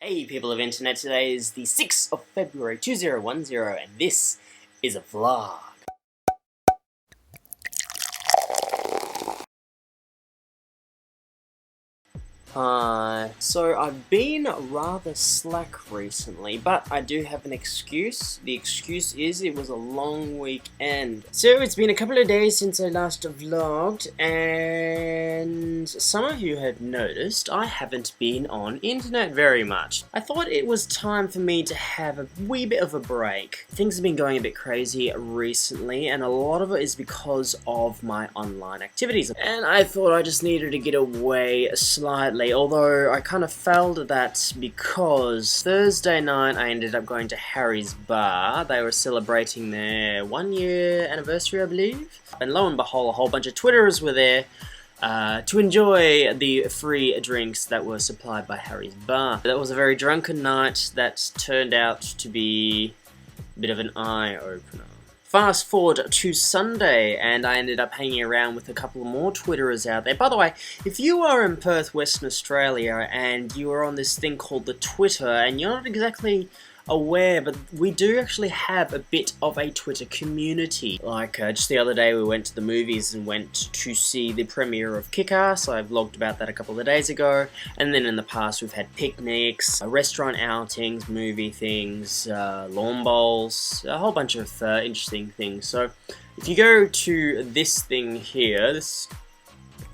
Hey people of internet, today is the 6th of February 2010 and this is a vlog. So I've been rather slack recently, but I do have an excuse. The excuse is it was a long weekend. So it's been a couple of days since I last vlogged, and some of you have noticed I haven't been on internet very much. I thought it was time for me to have a wee bit of a break. Things have been going a bit crazy recently, and a lot of it is because of my online activities. And I thought I just needed to get away slightly. Although I kind of failed that because Thursday night I ended up going to Harry's bar. They were celebrating their 1-year anniversary, I believe. And lo and behold, a whole bunch of Twitterers were there to enjoy the free drinks that were supplied by Harry's bar. That was a very drunken night that turned out to be a bit of an eye-opener. Fast forward to Sunday, and I ended up hanging around with a couple more Twitterers out there. By the way, if you are in Perth, Western Australia, and you are on this thing called the Twitter, and you're not exactly aware, but we do actually have a bit of a Twitter community. Like, just the other day we went to the movies and went to see the premiere of Kick-Ass. I vlogged about that a couple of days ago. And then in the past we've had picnics, restaurant outings, movie things, lawn bowls, a whole bunch of interesting things. So if you go to this thing here, this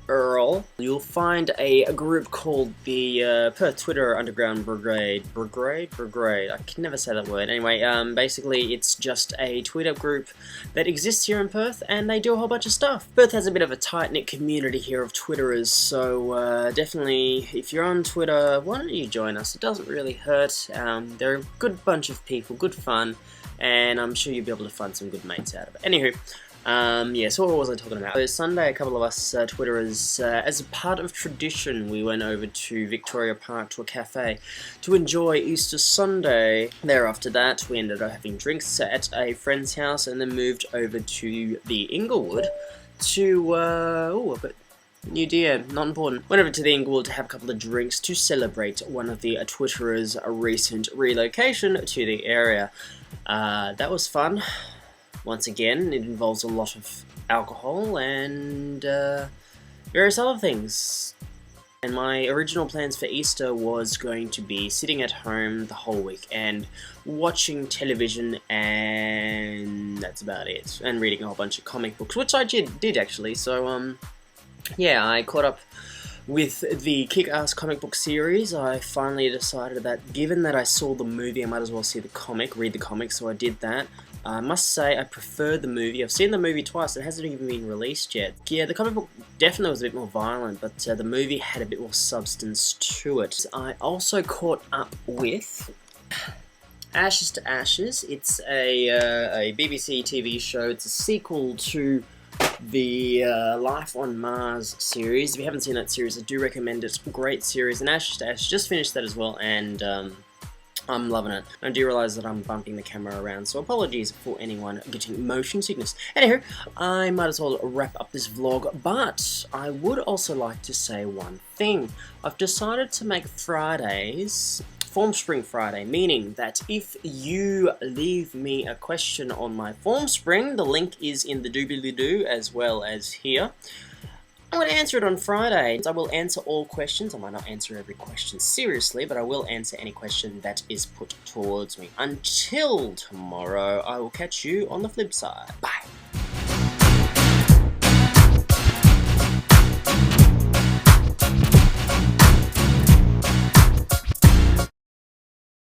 Earl, you'll find a group called the Perth Twitter Underground Brigade. I can never say that word. Anyway, basically it's just a Twitter group that exists here in Perth, and they do a whole bunch of stuff. Perth has a bit of a tight-knit community here of Twitterers, so definitely, if you're on Twitter, why don't you join us? It doesn't really hurt. They're a good bunch of people, good fun, and I'm sure you'll be able to find some good mates out of it. Anywho, yeah, so what was I talking about? So Sunday, a couple of us Twitterers, as a part of tradition, we went over to Victoria Park to a cafe to enjoy Easter Sunday. Thereafter that, we ended up having drinks at a friend's house and then moved over to the Inglewood to, new deer, not important. Went over to the Inglewood to have a couple of drinks to celebrate one of the Twitterers' recent relocation to the area. That was fun. Once again, it involves a lot of alcohol and various other things. And my original plans for Easter was going to be sitting at home the whole week and watching television, and that's about it. And reading a whole bunch of comic books, which I did actually. So, yeah, I caught up with the Kick-Ass comic book series. I finally decided that given that I saw the movie, I might as well see the comic, read the comic, so I did that. I must say I prefer the movie. I've seen the movie twice, it hasn't even been released yet. Yeah, the comic book definitely was a bit more violent, but the movie had a bit more substance to it. I also caught up with Ashes to Ashes. It's a BBC TV show. It's a sequel to the Life on Mars series. If you haven't seen that series, I do recommend it. Great series. And Ashes to Ashes, just finished that as well, and I'm loving it. I do realise that I'm bumping the camera around, so apologies for anyone getting motion sickness. Anywho, I might as well wrap up this vlog, but I would also like to say one thing. I've decided to make Fridays Formspring Friday, meaning that if you leave me a question on my Formspring, the link is in the doobly-doo as well as here, I'm going to answer it on Friday. I will answer all questions. I might not answer every question seriously, but I will answer any question that is put towards me. Until tomorrow, I will catch you on the flip side. Bye.